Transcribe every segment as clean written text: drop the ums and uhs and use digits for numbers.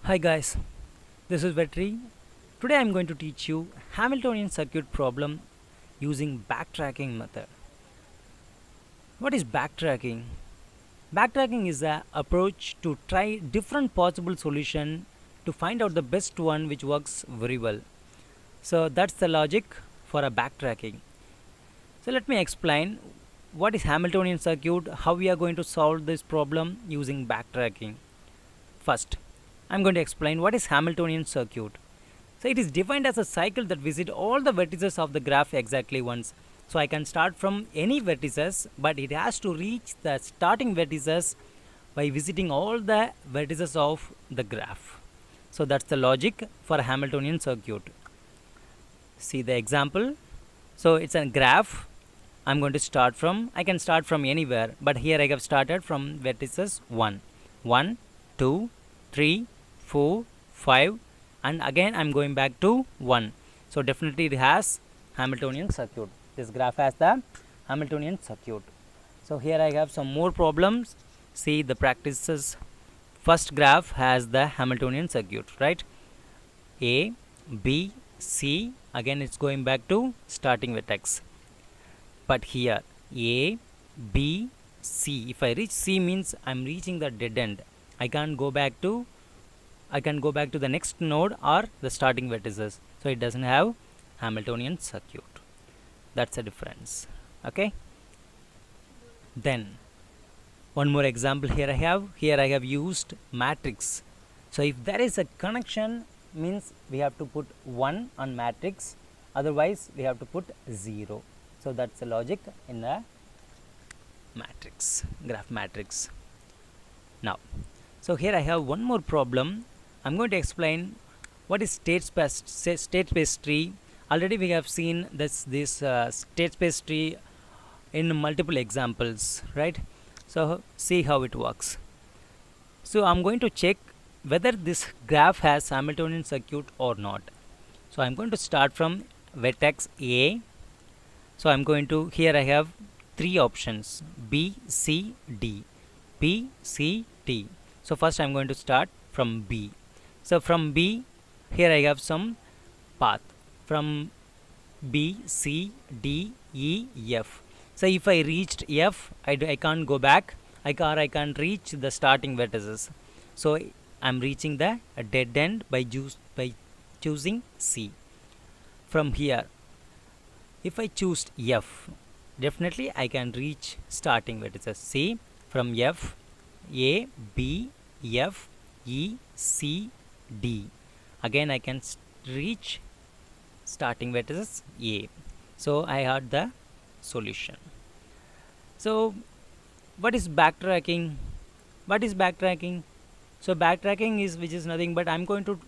Hi guys, this is Vetri. Today I am going to teach you Hamiltonian circuit problem using backtracking method. What is backtracking? Backtracking is the approach to try different possible solution to find out the best one which works very well. So that's the logic for a backtracking. So let me explain what is Hamiltonian circuit, how we are going to solve this problem using backtracking. First, I am going to explain what is Hamiltonian circuit. So it is defined as a cycle that visits all the vertices of the graph exactly once. So I can start from any vertices, but it has to reach the starting vertices by visiting all the vertices of the graph. So that's the logic for a Hamiltonian circuit. See the example. So it's a graph. I can start from anywhere, but here I have started from vertices 1, 1, 2, 3, 4, 5, and again I'm going back to 1. So definitely it has Hamiltonian circuit. This graph has the Hamiltonian circuit. So here I have some more problems. See the practices. First graph has the Hamiltonian circuit, right? A, B, C, again it's going back to starting vertex. But here A, B, C, if I reach C means I'm reaching the dead end. I can go back to the next node or the starting vertices. So it doesn't have Hamiltonian circuit. That's the difference. Okay. Then one more example here I have used matrix. So if there is a connection means we have to put 1 on matrix, otherwise we have to put 0. So that's the logic in the matrix, graph matrix. Now, so here I have one more problem. I'm going to explain what is state space tree. Already we have seen this state space tree in multiple examples, right? So see how it works. So I'm going to check whether this graph has Hamiltonian circuit or not. So I'm going to start from vertex A. So I'm going to, here I have 3 options, B, C, D. B, C, D. So first I'm going to start from B. So from B, here I have some path from B, C, D, E, F. So if I reached F, I can't go back. I can't reach the starting vertices. So I'm reaching the dead end by choosing C. From here, if I choose F, definitely I can reach starting vertices. C from F, A, B, F, E, C, D. Again I can reach starting vertices A. So I had the solution. So what is backtracking? What is backtracking? So backtracking is which is nothing but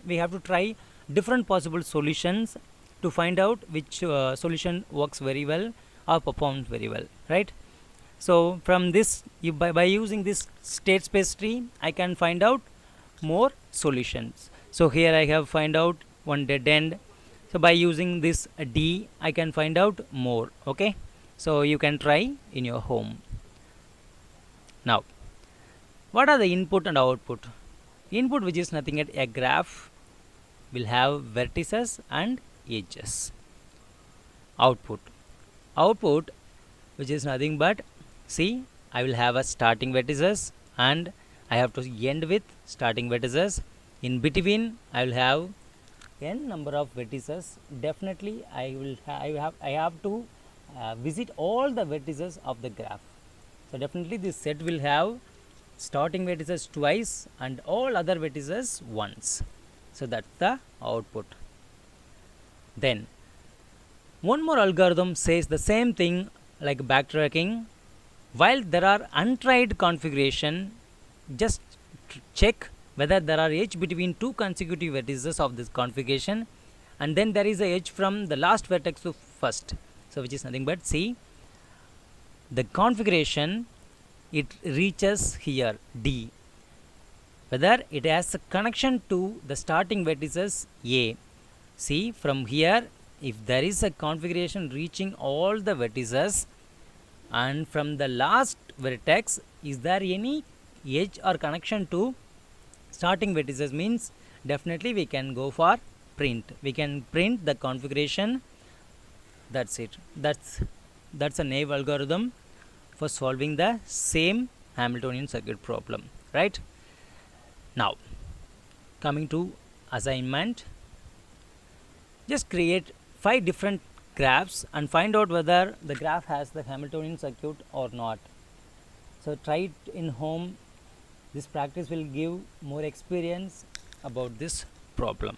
we have to try different possible solutions to find out which solution works very well or performs very well, right? So from this, by using this state space tree, I can find out more solutions. So here I have find out one dead end. So by using this D, I can find out more. Okay, so you can try in your home. Now, what are the input and output? Input, which is nothing but a graph, will have vertices and edges. Output, which is nothing but, see, I will have a starting vertices and I have to end with starting vertices. In between, I will have n number of vertices. Definitely, I have to visit all the vertices of the graph. So definitely, this set will have starting vertices twice and all other vertices once. So that's the output. Then one more algorithm says the same thing like backtracking. While there are untried configuration, just check whether there are edge between 2 consecutive vertices of this configuration, and then there is a edge from the last vertex to first. So which is nothing but, see, the configuration, it reaches here D, whether it has a connection to the starting vertices A. See, from here, if there is a configuration reaching all the vertices, and from the last vertex, is there any edge or connection to starting vertices means definitely we can go for print. We can print the configuration. That's it. That's a naive algorithm for solving the same Hamiltonian circuit problem, right? Now, coming to assignment, just create 5 different graphs and find out whether the graph has the Hamiltonian circuit or not. So try it in home. This practice will give more experience about this problem.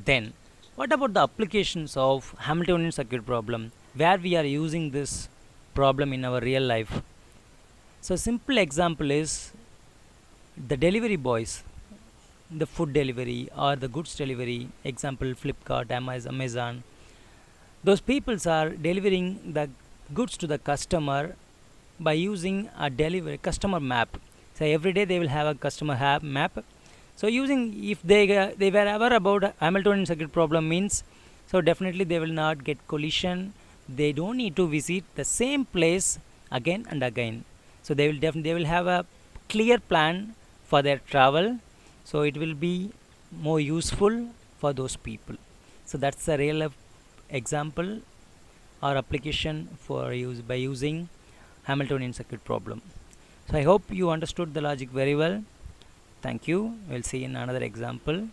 Then, what about the applications of Hamiltonian circuit problem, where we are using this problem in our real life? So simple example is the delivery boys, the food delivery or the goods delivery, example Flipkart, Amazon. Those peoples are delivering the goods to the customer by using a delivery customer map. So every day they will have a customer map. So using, if they were aware about Hamiltonian circuit problem means, so definitely they will not get collision. They don't need to visit the same place again and again. So they will have a clear plan for their travel. So it will be more useful for those people. So that's a real example or application for use by using Hamiltonian circuit problem. So I hope you understood the logic very well. Thank you. We'll see in another example.